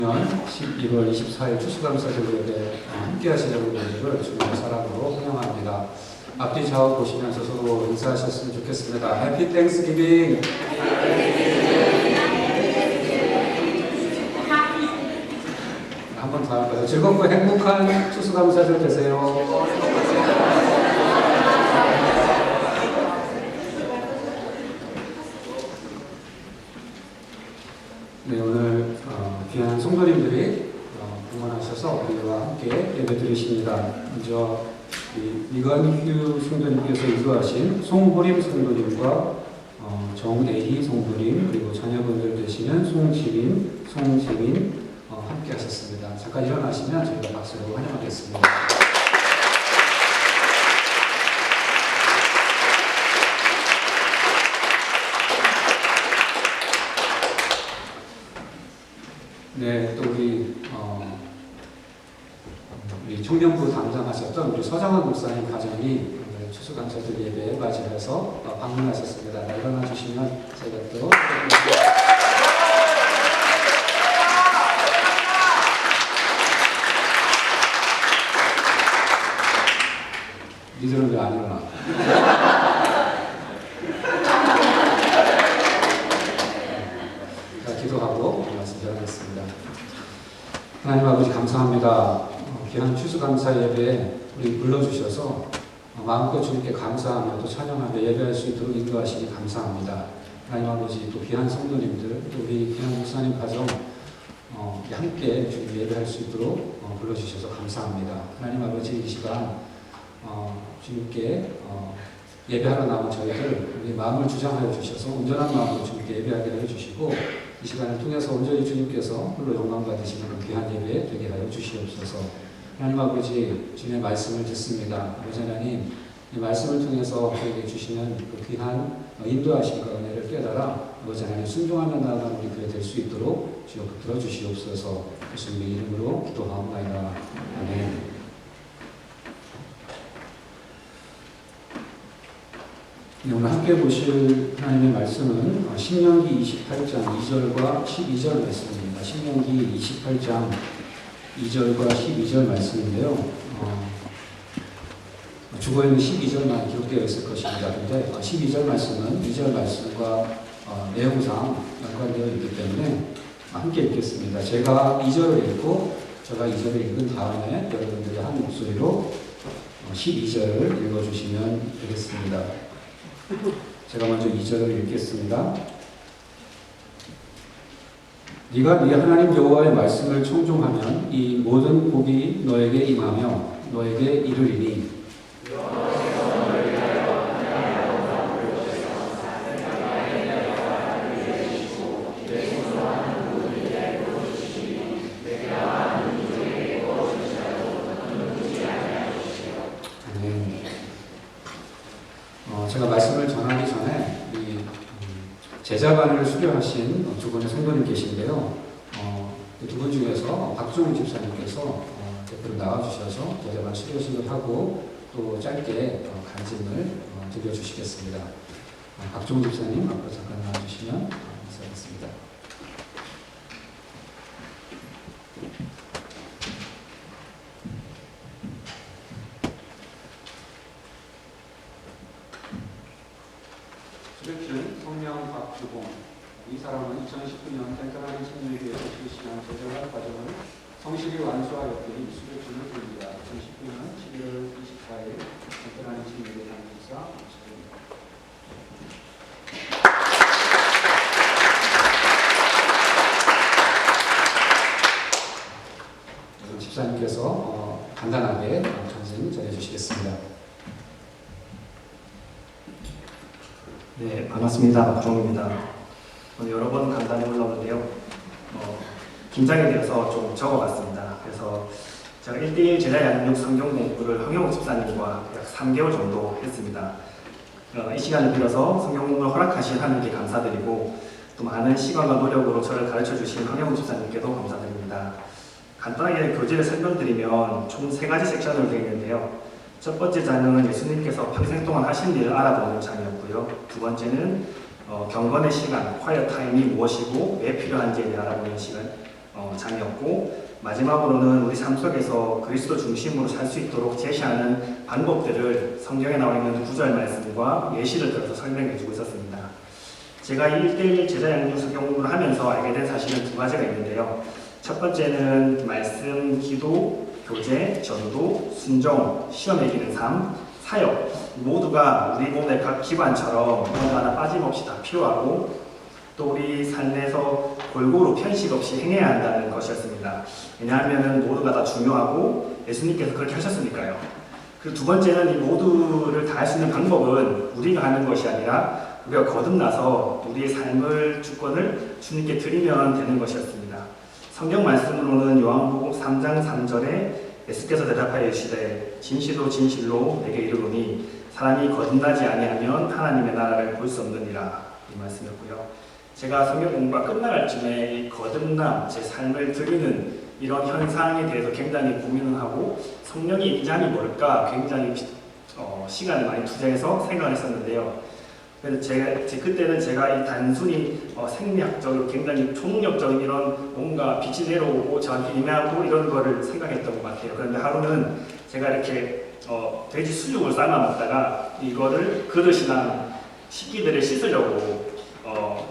11월 24일 추수감사절 예배 함께 하시는 여러분들을 주님의 사랑으로 환영합니다. 앞뒤 좌우 보시면서 서로 인사하셨으면 좋겠습니다. 해피 땡스기빙! 한 번 더 할까요? 즐겁고 행복한 추수감사절 되세요. 네, 오늘 귀한 성도님들이 방문하셔서 우리와 함께 예배 드리십니다. 먼저 이건휴 성도님께서 인도하신 송호림 성도님과 정애희 성도님 그리고 자녀분들 되시는 송지민, 송지민 함께 하셨습니다. 잠깐 일어나시면 저희가 박수로 환영하겠습니다. 네, 또 우리 청년부 담당하셨던 우리 서정원 목사님 가정이 추수감사절 예배에 맞이해서 방문하셨습니다. 일어나 주시면 저희가 또 니들은 왜 안 일어나? 기도하고 말씀 전하겠습니다. 하나님 아버지 감사합니다. 귀한 추수감사 예배에 우리 불러주셔서 마음껏 주님께 감사하며 또 찬양하며 예배할 수 있도록 인도하시니 감사합니다. 하나님 아버지 또 귀한 성도님들 또 우리 귀한 목사님 가정 함께 주님 예배할 수 있도록 불러주셔서 감사합니다. 하나님 아버지 이 시간 주님께 예배하러 나온 저희들 우리 마음을 주장하여 주셔서 온전한 마음으로 주님께 예배하게 해주시고 이 시간을 통해서 온전히 주님께서 홀로 영광 받으시는 그 귀한 예배 되게 하여 주시옵소서. 하나님 아버지 주님의 말씀을 듣습니다. 아버지 하나님 이 말씀을 통해서 저에게 주시는 그 귀한 인도하심과 은혜를 깨달아 아버지 하나님 순종하며 나아가는 우리 교회 될 수 있도록 주여 붙들어 주시옵소서. 예수님의 이름으로 기도하옵나이다. 아멘. 네, 오늘 함께 보실 하나님의 말씀은 신명기 28장 2절과 12절 말씀입니다. 신명기 28장 2절과 12절 말씀인데요. 주거에는 12절만 기록되어 있을 것입니다. 그런데 12절 말씀은 2절 말씀과 내용상 연관되어 있기 때문에 함께 읽겠습니다. 제가 2절을 읽고 제가 2절을 읽은 다음에 여러분들이 한 목소리로 12절을 읽어주시면 되겠습니다. 제가 먼저 2절을 읽겠습니다. 네가 네 하나님 여호와의 말씀을 청종하면 이 모든 복이 너에게 임하며 너에게 이르리니 제가 말씀을 전하기 전에 제자반을 수료하신 두 분의 성도님 계신데요. 두 분 중에서 박종훈 집사님께서 대표로 나와주셔서 제자반 수료식을 하고 또 짧게 간증을 드려주시겠습니다. 박종훈 집사님 앞으로 잠깐 나와주시면 감사하겠습니다. 수료ችን 성명 박주봉. 이 사람은 2019년 땡깡하는 청년회에서 실시한 제자반 과정을 성실히 완수하였더니 수료증을 드립니다. 2019년 11월 24일 땡깡하는 청년회 당직사 축하드립니다. 집사님께서 간단하게 간증 전해주시겠습니다. 네, 반갑습니다. 박종입니다. 오늘 여러 번 간단히 올라오는데요. 긴장이 되어서 좀 적어봤습니다. 그래서 제가 1대1 제자 양육 성경 공부를 황영욱 집사님과 약 3개월 정도 했습니다. 이 시간을 빌어서 성경 공부를 허락하신 하나님께 감사드리고 또 많은 시간과 노력으로 저를 가르쳐 주신 황영욱 집사님께도 감사드립니다. 간단하게 교재를 설명드리면 총 3가지 섹션으로 되어 있는데요. 첫 번째 장은 예수님께서 평생 동안 하신 일을 알아보는 장이었고요. 두 번째는 경건의 시간, quiet time이 무엇이고 왜 필요한지에 대해 알아보는 시간, 장이었고, 마지막으로는 우리 삶 속에서 그리스도 중심으로 살 수 있도록 제시하는 방법들을 성경에 나와 있는 구절 말씀과 예시를 들어서 설명해 주고 있었습니다. 제가 1대1 제자 양육 성경 공부를 하면서 알게 된 사실은 두 가지가 있는데요. 첫 번째는 말씀, 기도, 교제, 전도, 순종, 시험에 이기는 삶, 사역 모두가 우리 몸의 각 기관처럼 어느 하나 빠짐없이 다 필요하고 또 우리 삶에서 골고루 편식 없이 행해야 한다는 것이었습니다. 왜냐하면 모두가 다 중요하고 예수님께서 그렇게 하셨으니까요. 그리고 두 번째는 이 모두를 다 할 수 있는 방법은 우리가 하는 것이 아니라 우리가 거듭나서 우리의 삶을 주권을 주님께 드리면 되는 것이었습니다. 성경 말씀으로는 요한복음 3장 3절에 예수께서 대답하여 이르시되 진실로 진실로 내게 이르노니 사람이 거듭나지 아니하면 하나님의 나라를 볼 수 없느니라, 이 말씀이었고요. 제가 성경 공부가 끝나갈 쯤에 이 거듭남, 제 삶을 드리는 이런 현상에 대해서 굉장히 고민을 하고 성령의 임장이 뭘까 굉장히 시간을 많이 투자해서 생각을 했었는데요. 그래서 그때는 제가 이 단순히 생리학적으로 굉장히 총력적인 이런 뭔가 빛이 내려오고 저한테 임하고 이런 거를 생각했던 것 같아요. 그런데 하루는 제가 이렇게 돼지 수육을 삶아 먹다가 이거를 그릇이나 식기들을 씻으려고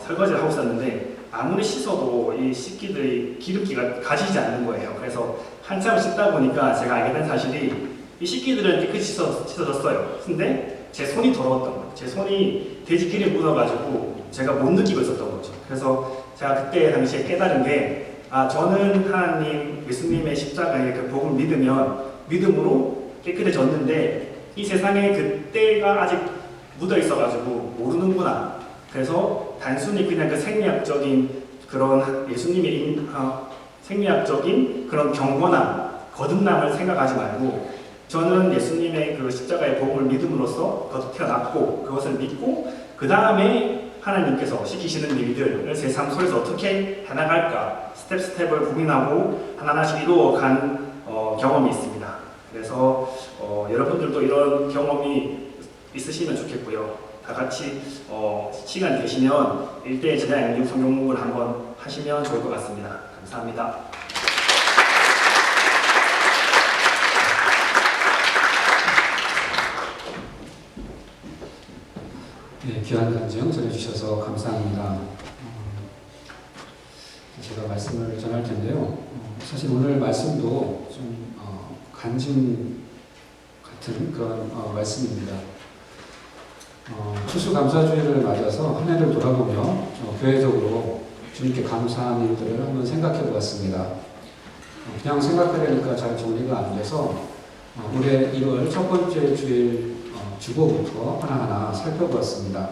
설거지를 하고 있었는데 아무리 씻어도 이 식기들이 기름기가 가지지 않는 거예요. 그래서 한참을 씻다 보니까 제가 알게 된 사실이 이 식기들은 깨끗이 씻어졌어요. 근데 제 손이 더러웠던 거예요. 제 손이 돼지 기름이 묻어가지고 제가 못 느끼고 있었던 거죠. 그래서 제가 그때 당시에 깨달은 게 저는 하나님, 예수님의 십자가의 그 복음을 믿으면 믿음으로 깨끗해졌는데 이 세상에 그때가 아직 묻어 있어가지고 모르는구나. 그래서 단순히 그냥 그 생리학적인 그런 예수님의 생리학적인 그런 경건함, 거듭남을 생각하지 말고 저는 예수님의 그 십자가의 복음을 믿음으로써 거듭 태어났고 그것을 믿고 그 다음에 하나님께서 시키시는 일들을 제 삶 속에서 어떻게 해나갈까 스텝을 고민하고 하나하나씩 이루어간 경험이 있습니다. 그래서 여러분들도 이런 경험이 있으시면 좋겠고요. 다 같이 시간 되시면 1대1 제자 양육 성경 공부를 한번 하시면 좋을 것 같습니다. 감사합니다. 네, 귀한 간증 전해주셔서 감사합니다. 제가 말씀을 전할 텐데요. 사실 오늘 말씀도 좀 간증 같은 그런 말씀입니다. 추수감사주일을 맞아서 한 해를 돌아보며 교회적으로 주님께 감사한 일들을 한번 생각해 보았습니다. 그냥 생각하려니까 잘 정리가 안 돼서 올해 1월 첫 번째 주일 주보부터 하나하나 살펴보았습니다.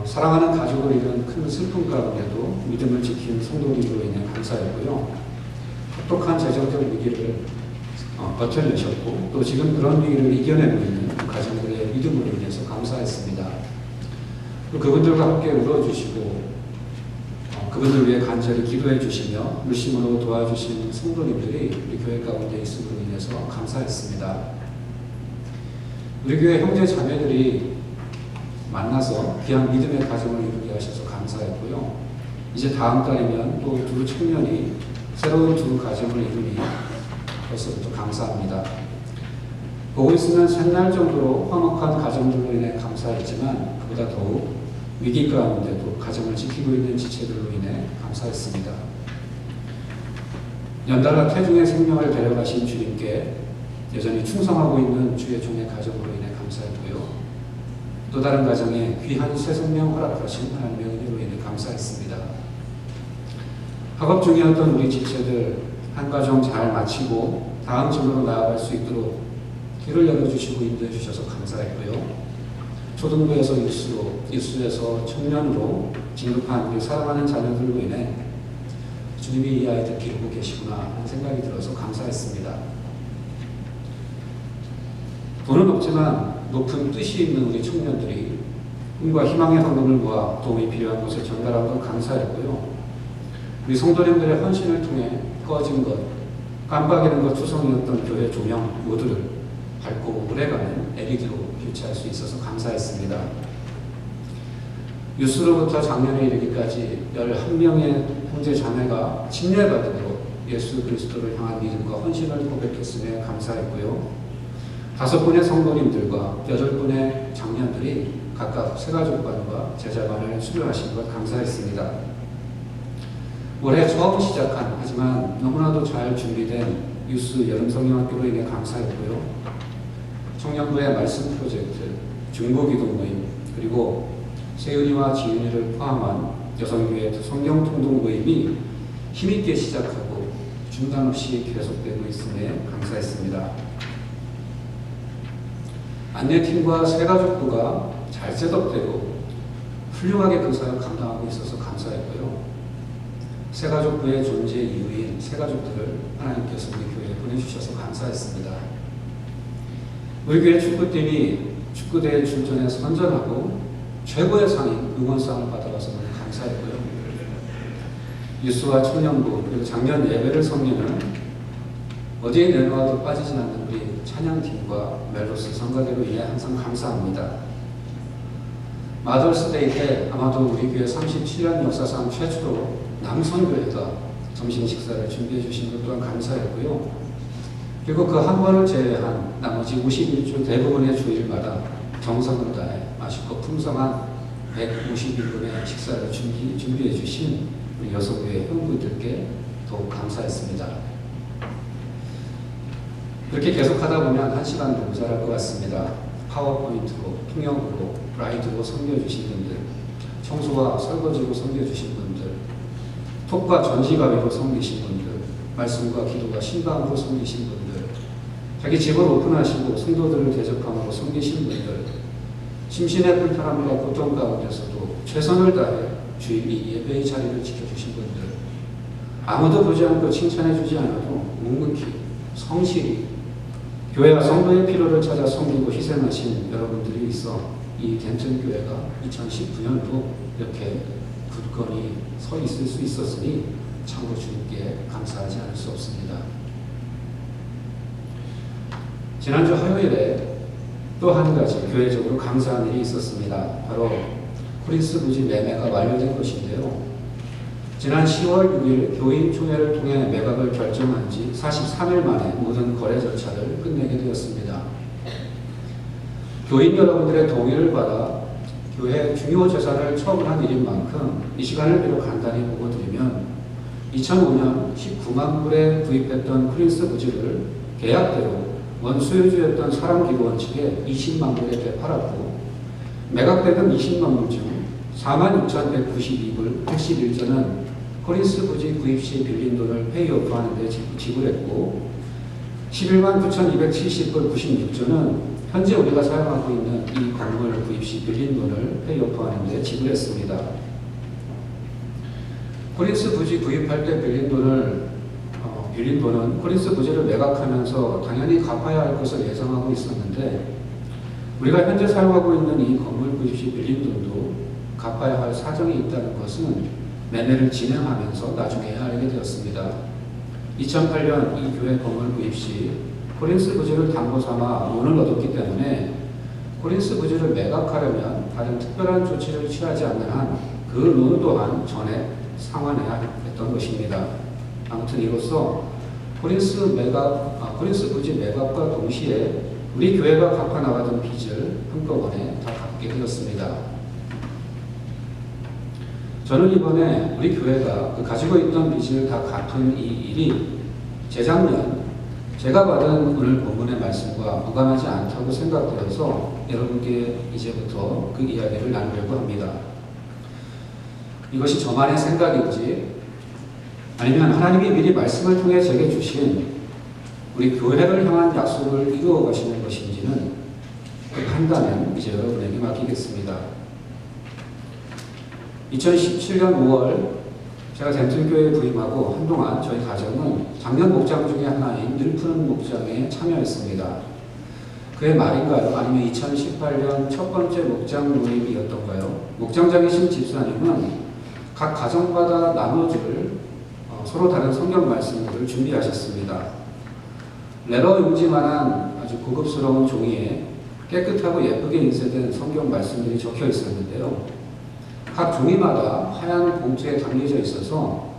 사랑하는 가족을 잃은 큰 슬픔 가운데도 믿음을 지킨 성도님으로 인해 감사했고요. 혹독한 재정적 위기를 버텨내셨고 또 지금 그런 위기를 이겨내고 있는 가정들의 믿음으로 인해서 감사했습니다. 또 그분들과 함께 울어주시고 그분들 위해 간절히 기도해 주시며 물심으로 도와주신 성도님들이 우리 교회 가운데 있음으로 인해서 감사했습니다. 우리 교회 형제 자매들이 만나서 귀한 믿음의 가정을 이루게 하셔서 감사했고요. 이제 다음 달이면 또 두 청년이 새로운 두 가정을 이루니 벌써부터 감사합니다. 보고 있으면 셋날 정도로 화목한 가정들로 인해 감사했지만 그보다 더욱 위기 가운데도 가정을 지키고 있는 지체들로 인해 감사했습니다. 연달아 태중의 생명을 데려가신 주님께 여전히 충성하고 있는 주의 종의 가정으로 인해 감사했고요. 또 다른 가정에 귀한 새 생명 허락하신 하나님의 은혜로 인해 감사했습니다. 학업 중이었던 우리 지체들 한 가정 잘 마치고 다음 진로로 나아갈 수 있도록 길을 열어주시고 인도해 주셔서 감사했고요. 초등부에서 유수로, 유수에서 청년으로 진급한 우리 사랑하는 자녀들로 인해 주님이 이 아이들 기르고 계시구나 하는 생각이 들어서 감사했습니다. 돈은 없지만 높은 뜻이 있는 우리 청년들이 꿈과 희망의 헌금을 모아 도움이 필요한 곳에 전달하고 감사했고요. 우리 성도님들의 헌신을 통해 꺼진 것, 깜빡이는 것 투성이었던 교회 조명 모두를 밝고 오래가는 LED로 교체할 수 있어서 감사했습니다. 유수로부터 작년에 이르기까지 11명의 형제 자매가 침례받도록 예수 그리스도를 향한 믿음과 헌신을 고백했음에 감사했고요. 5분의 성도님들과 8분의 장년들이 각각 새가족반과 제자반을 수료하신 것 감사했습니다. 올해 처음 시작한 하지만 너무나도 잘 준비된 유스 여름성경학교로 인해 감사했고요. 청년부의 말씀 프로젝트, 중보기도 모임, 그리고 세윤이와 지윤이를 포함한 여성교회 성경통독 모임이 힘있게 시작하고 중단 없이 계속되고 있음에 감사했습니다. 안내팀과 새가족부가 잘 셋업되고 훌륭하게 그 사역을 감당하고 있어서 감사했고요. 새가족부의 존재 이유인 새가족들을 하나님께서 우리 교회에 보내주셔서 감사했습니다. 우리 교회 축구팀이 축구대회 출전에 선전하고 최고의 상인 응원상을 받아가서 너무 감사했고요. 유스와 청년부 그리고 작년 예배를 섬기는 어디에 내놓아도 빠지지 않는 우리 찬양팀과 멜로스 성가대로 인해 항상 감사합니다. 마더스데이 때 아마도 우리 교회 37년 역사상 최초로 남성교회가 점심 식사를 준비해 주신 것 또한 감사했고요. 그리고 그 한 번을 제외한 나머지 51주 대부분의 주일마다 정성을 다해 맛있고 풍성한 151분의 식사를 준비해 주신 우리 여성교회 형부들께 더욱 감사했습니다. 그렇게 계속하다 보면 1시간도 모자랄 것 같습니다. 파워포인트로, 통역으로, 라이드로 섬겨주신 분들, 청소와 설거지로 섬겨주신 분들, 톡과 전지가위로 섬기신 분들, 말씀과 기도가 신방으로 섬기신 분들, 자기 집을 오픈하시고 성도들을 대접함으로 섬기신 분들, 심신의 불편함과 고통 가운데서도 최선을 다해 주일 이 예배의 자리를 지켜주신 분들, 아무도 보지 않고 칭찬해주지 않아도 묵묵히 성실히 교회와 성도의 필요를 찾아 섬기고 희생하신 여러분들이 있어 이 덴튼교회가 2019년도 이렇게 굳건히 서 있을 수 있었으니 참으로 주님께 감사하지 않을 수 없습니다. 지난주 화요일에 또 한 가지 교회적으로 감사한 일이 있었습니다. 바로 코린스 부지 매매가 완료된 것인데요. 지난 10월 6일 교인 총회를 통해 매각을 결정한 지 43일 만에 모든 거래 절차를 끝내게 되었습니다. 교인 여러분들의 동의를 받아 교회 중요 재산을 처분한 일인 만큼 이 시간을 비로 간단히 보고드리면 2005년 19만 불에 구입했던 프린스 부지를 계약대로 원수요주였던 사람기부원 측에 20만 불에 되팔았고 매각대금 20만 불 중 46,192불 81전은 코린스 부지 구입 시 빌린 돈을 페이오프하는 데 지불했고 11만 9,270불 96전은 현재 우리가 사용하고 있는 이 건물 구입 시 빌린 돈을 페이오프하는 데 지불했습니다. 코린스 부지 구입할 때 빌린 돈은 코린스 부지를 매각하면서 당연히 갚아야 할 것을 예상하고 있었는데 우리가 현재 사용하고 있는 이 건물 구입 시 빌린 돈도 갚아야 할 사정이 있다는 것은 매매를 진행하면서 나중에야 알게 되었습니다. 2008년 이 교회 건물 구입 시 코린스 부지를 담보 삼아 론을 얻었기 때문에 코린스 부지를 매각하려면 다른 특별한 조치를 취하지 않는 한 그 론 또한 전액 상환해야 했던 것입니다. 아무튼 이로써 코린스 부지 매각과 동시에 우리 교회가 갚아 나가던 빚을 한꺼번에 다 갚게 되었습니다. 저는 이번에 우리 교회가 가지고 있던 빚을 다 갚은 이 일이 재작년 제가 받은 오늘 본문의 말씀과 무관하지 않다고 생각되어서 여러분께 이제부터 그 이야기를 나누려고 합니다. 이것이 저만의 생각인지 아니면 하나님이 미리 말씀을 통해 제게 주신 우리 교회를 향한 약속을 이루어 가시는 것인지는 그 판단은 이제 여러분에게 맡기겠습니다. 2017년 5월 제가 덴튼교회에 부임하고 한동안 저희 가정은 작년 목장 중에 하나인 늘푸는 목장에 참여했습니다. 그의 말인가요? 아니면 2018년 첫 번째 목장 모임이었던가요? 목장장이신 집사님은 각 가정마다 나눠줄 서로 다른 성경 말씀들을 준비하셨습니다. 레러 용지만한 아주 고급스러운 종이에 깨끗하고 예쁘게 인쇄된 성경 말씀들이 적혀 있었는데요. 각 종이마다 하얀 봉투에 담겨져 있어서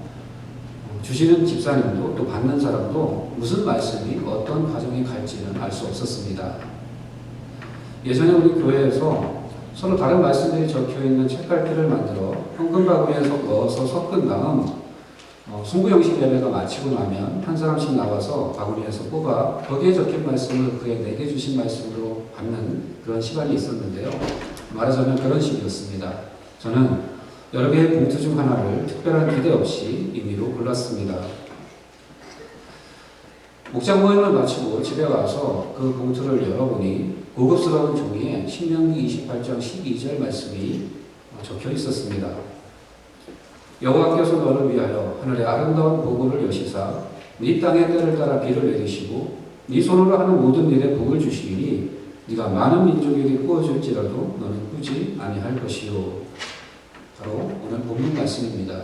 주시는 집사님도 또 받는 사람도 무슨 말씀이 어떤 과정이 갈지는 알 수 없었습니다. 예전에 우리 교회에서 서로 다른 말씀들이 적혀 있는 책갈피를 만들어 현금 바구니에 넣어서 섞은 다음 송구 형식 예배가 마치고 나면 한 사람씩 나와서 바구니에서 뽑아 거기에 적힌 말씀을 그의 내게 주신 말씀으로 받는 그런 시간이 있었는데요. 말하자면 그런 식이었습니다. 저는 여러 개의 봉투 중 하나를 특별한 기대 없이 임의로 골랐습니다. 목장 모임을 마치고 집에 와서 그 봉투를 열어보니 고급스러운 종이에 신명기 28장 12절 말씀이 적혀 있었습니다. 여호와께서 너를 위하여 하늘의 아름다운 보고를 여시사 네 땅의 때를 따라 비를 내리시고 네 손으로 하는 모든 일에 복을 주시니 네가 많은 민족에게 구워줄지라도 너는 꾸지 아니할 것이요. 바로 오늘 본문 말씀입니다.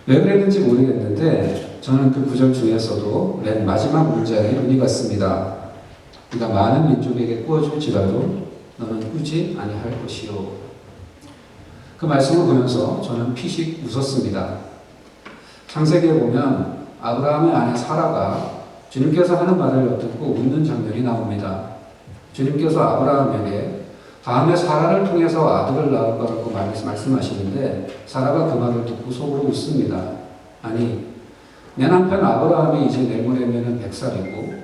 왜 그랬는지 모르겠는데 저는 그 구절 중에서도 맨 마지막 문장에 눈이 갔습니다. 네가 많은 민족에게 구워줄지라도 너는 꾸지 아니할 것이요. 그 말씀을 보면서 저는 피식 웃었습니다. 창세기에 보면 아브라함의 아내 사라가 주님께서 하는 말을 듣고 웃는 장면이 나옵니다. 주님께서 아브라함에게 다음에 사라를 통해서 아들을 낳을 거라고 말씀하시는데 사라가 그 말을 듣고 속으로 웃습니다. 아니, 내 남편 아브라함이 이제 내일 모레면 100살이고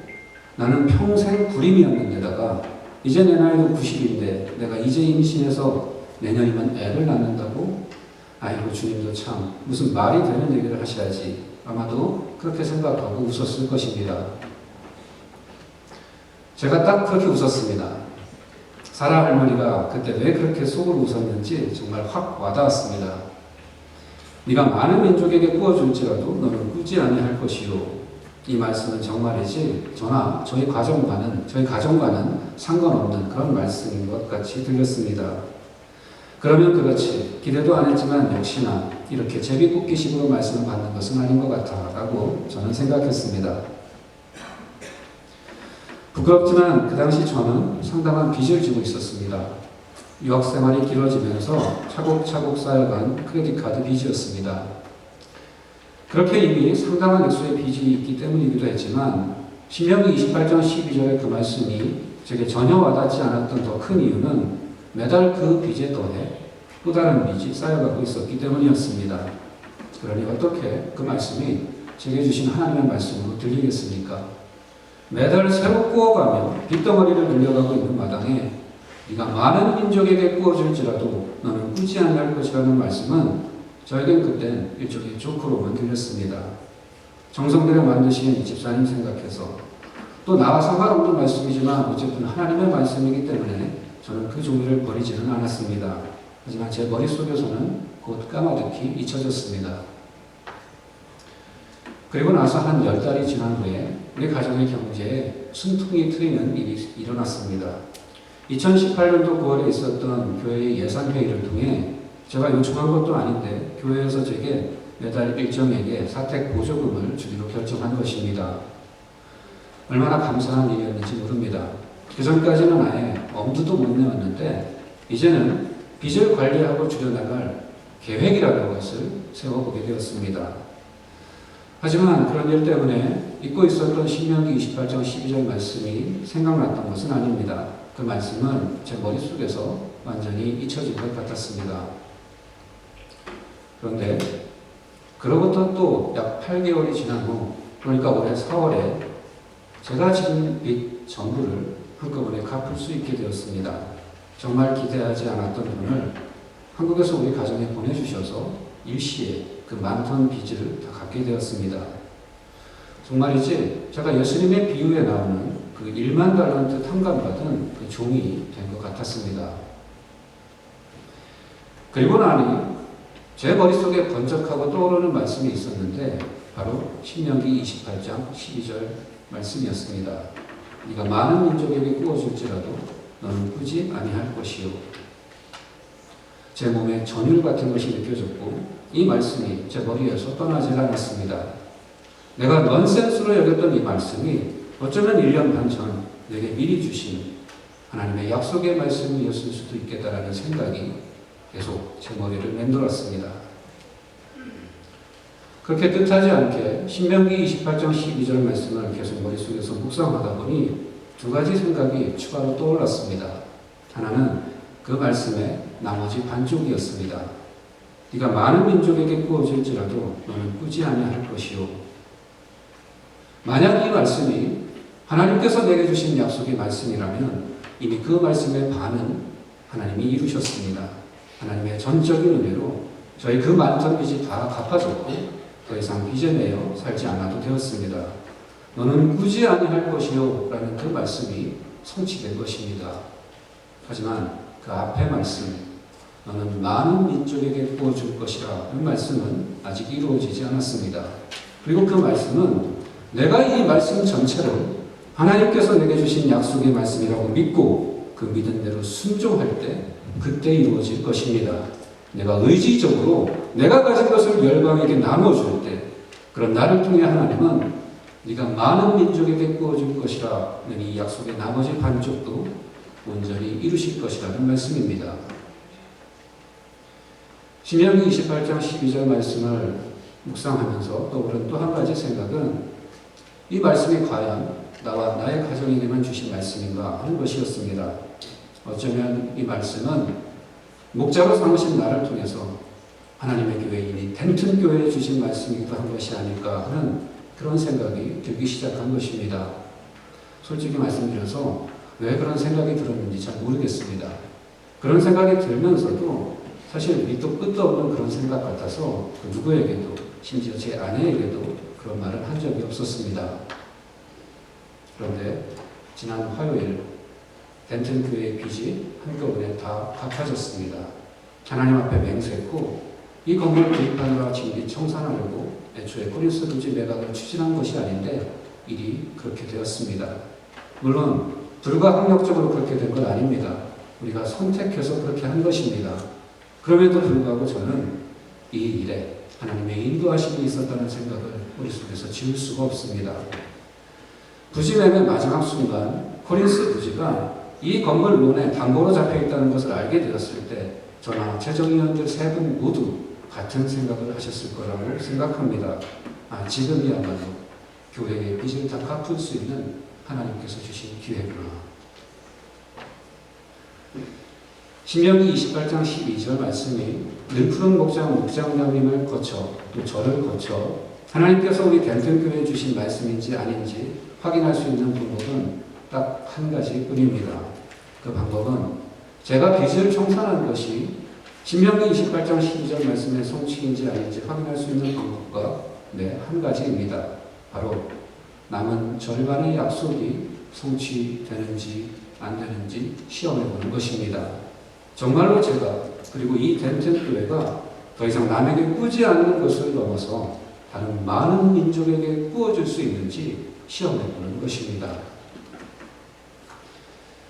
나는 평생 불임이었는데다가 이제 내 나이도 90인데 내가 이제 임신해서 내년이면 애를 낳는다고? 아이고 주님도 참 무슨 말이 되는 얘기를 하셔야지. 아마도 그렇게 생각하고 웃었을 것입니다. 제가 딱 그렇게 웃었습니다. 사라 할머니가 그때 왜 그렇게 속으로 웃었는지 정말 확 와닿았습니다. 네가 많은 민족에게 구워줄지라도 너는 꾸지 아니할 것이요. 이 말씀은 정말이지 저나 저희 가정과는 상관없는 그런 말씀인 것 같이 들렸습니다. 그러면 그렇지 기대도 안 했지만 역시나 이렇게 제비뽑기식으로 말씀을 받는 것은 아닌 것 같아 라고 저는 생각했습니다. 부끄럽지만 그 당시 저는 상당한 빚을 지고 있었습니다. 유학생활이 길어지면서 차곡차곡 쌓여간 크레딧카드 빚이었습니다. 그렇게 이미 상당한 액수의 빚이 있기 때문이기도 했지만 신명기 28장 12절의 그 말씀이 제게 전혀 와닿지 않았던 더 큰 이유는 매달 그 빚에 더해 또 다른 빚이 쌓여가고 있었기 때문이었습니다. 그러니 어떻게 그 말씀이 제게 주신 하나님의 말씀으로 들리겠습니까? 매달 새로 구워가며 빚덩어리를 늘려가고 있는 마당에 네가 많은 민족에게 구워줄지라도 너는 꾸지 아니할 것이라는 말씀은 저에겐 그땐 일종의 조크로만 들렸습니다. 정성들여 만드신 이 집사님 생각해서 또 나와 상관없는 말씀이지만 어쨌든 하나님의 말씀이기 때문에 저는 그 종이를 버리지는 않았습니다. 하지만 제 머릿속에서는 곧 까마득히 잊혀졌습니다. 그리고 나서 한 10달이 지난 후에 우리 가정의 경제에 숨통이 트이는 일이 일어났습니다. 2018년도 9월에 있었던 교회의 예산회의를 통해 제가 요청한 것도 아닌데 교회에서 제게 매달 일정에게 사택 보조금을 주기로 결정한 것입니다. 얼마나 감사한 일이었는지 모릅니다. 그 전까지는 아예 엄두도 못 내었는데 이제는 빚을 관리하고 줄여나갈 계획이라는 것을 세워보게 되었습니다. 하지만 그런 일 때문에 잊고 있었던 신명기 28장 12절 말씀이 생각났던 것은 아닙니다. 그 말씀은 제 머릿속에서 완전히 잊혀진 것 같았습니다. 그런데 그로부터 또 약 8개월이 지난 후, 그러니까 올해 4월에 제가 지은 빚 전부를 한꺼번에 갚을 수 있게 되었습니다. 정말 기대하지 않았던 돈을 한국에서 우리 가정에 보내주셔서 일시에 그 많던 빚을 다 갚게 되었습니다. 정말이지 제가 예수님의 비유에 나오는 그 1만 달란트 탕감받은 그 종이 된 것 같았습니다. 그리고 나니 제 머릿속에 번쩍하고 떠오르는 말씀이 있었는데 바로 신명기 28장 12절 말씀이었습니다. 네가 많은 민족에게 구워줄지라도 너는 꾸지 아니할 것이요. 제 몸에 전율 같은 것이 느껴졌고 이 말씀이 제 머리에서 떠나질 않았습니다. 내가 넌센스로 여겼던 이 말씀이 어쩌면 1년 반 전 내게 미리 주신 하나님의 약속의 말씀이었을 수도 있겠다라는 생각이 계속 제 머리를 맴돌았습니다. 그렇게 뜻하지 않게 신명기 28장 12절 말씀을 계속 머릿속에서 묵상하다 보니 두 가지 생각이 추가로 떠올랐습니다. 하나는 그 말씀의 나머지 반쪽이었습니다. 네가 많은 민족에게 구워질지라도 너는 꾸지 아니할 것이요. 만약 이 말씀이 하나님께서 내게 주신 약속의 말씀이라면 이미 그 말씀의 반은 하나님이 이루셨습니다. 하나님의 전적인 은혜로 저희 그 많던 빚이 다 갚아졌고 더 이상 빚에 매여 살지 않아도 되었습니다. 너는 꾸지 아니할 것이요 라는 그 말씀이 성취된 것입니다. 하지만 그 앞의 말씀, 너는 많은 민족에게 구워줄 것이라 그 말씀은 아직 이루어지지 않았습니다. 그리고 그 말씀은 내가 이 말씀 전체를 하나님께서 내게 주신 약속의 말씀이라고 믿고 그 믿은 대로 순종할 때 그때 이루어질 것입니다. 내가 의지적으로 내가 가진 것을 열방에게 나눠줄 때 그런 나를 통해 하나님은 네가 많은 민족에게 구워줄 것이라는 이 약속의 나머지 반쪽도 온전히 이루실 것이라는 말씀입니다. 신명기 28장 12절 말씀을 묵상하면서 떠오른 또 한 가지 생각은 이 말씀이 과연 나와 나의 가정에게만 주신 말씀인가 하는 것이었습니다. 어쩌면 이 말씀은 목자로 삼으신 나를 통해서 하나님의 교회이니 덴튼 교회에 주신 말씀이기도 한 것이 아닐까 하는 그런 생각이 들기 시작한 것입니다. 솔직히 말씀드려서 왜 그런 생각이 들었는지 잘 모르겠습니다. 그런 생각이 들면서도 사실 밑도 끝도 없는 그런 생각 같아서 그 누구에게도 심지어 제 아내에게도 그런 말을 한 적이 없었습니다. 그런데 지난 화요일 덴튼 교회의 빚이 한꺼번에 다 갚아졌습니다. 하나님 앞에 맹세했고 이 건물 구입하느라 진비 청산하려고 애초에 코린스 부지 매각을 추진한 것이 아닌데 일이 그렇게 되었습니다. 물론 불가항력적으로 그렇게 된 건 아닙니다. 우리가 선택해서 그렇게 한 것입니다. 그럼에도 불구하고 저는 이 일에 하나님의 인도하심이 있었다는 생각을 머릿속에서 지울 수가 없습니다. 부지 매매 마지막 순간 코린스 부지가 이 건물 론에 담보로 잡혀 있다는 것을 알게 되었을 때 저나 재정위원들 세 분 모두 같은 생각을 하셨을 거라고 생각합니다. 지금이야말로 교회의 빚을 다 갚을 수 있는 하나님께서 주신 기회구나. 신명기 28장 12절 말씀이 늘푸른 목장님을 거쳐 또 저를 거쳐 하나님께서 우리 덴튼 교회에 주신 말씀인지 아닌지 확인할 수 있는 방법은 딱 한 가지뿐입니다. 그 방법은 제가 빚을 청산한 것이 신명기 28장 12절 말씀의 성취인지 아닌지 확인할 수 있는 방법과 한 가지입니다. 바로 남은 절반의 약속이 성취되는지 안 되는지 시험해 보는 것입니다. 정말로 제가 그리고 이 덴튼 교회가 더 이상 남에게 꾸지 않는 것을 넘어서 다른 많은 민족에게 꾸어줄 수 있는지 시험해 보는 것입니다.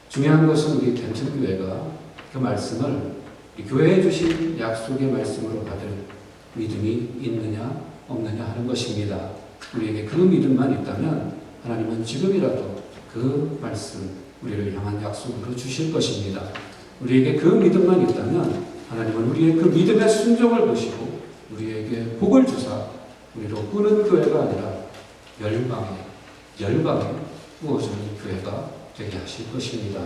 중요한 것은 우리 덴튼 교회가 그 말씀을 이 교회에 주신 약속의 말씀으로 받을 믿음이 있느냐 없느냐 하는 것입니다. 우리에게 그 믿음만 있다면 하나님은 지금이라도 그 말씀 우리를 향한 약속으로 주실 것입니다. 우리에게 그 믿음만 있다면 하나님은 우리의 그 믿음의 순종을 보시고 우리에게 복을 주사 우리로 꾸는 교회가 아니라 열방에 부어주는 교회가 되게 하실 것입니다.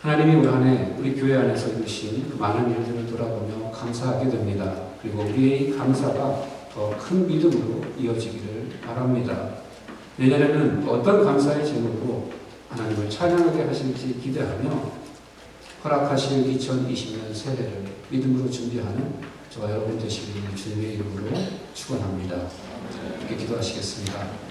하나님이 올 한 해 우리 교회 안에서 이루신 그 많은 일들을 돌아보며 감사하게 됩니다. 그리고 우리의 이 감사가 더 큰 믿음으로 이어지기를 바랍니다. 내년에는 어떤 감사의 제목으로 하나님을 찬양하게 하실지 기대하며 허락하실 2020년 새해를 믿음으로 준비하는 저와 여러분 되시기를 주님의 이름으로 축원합니다. 이렇게 기도하시겠습니다.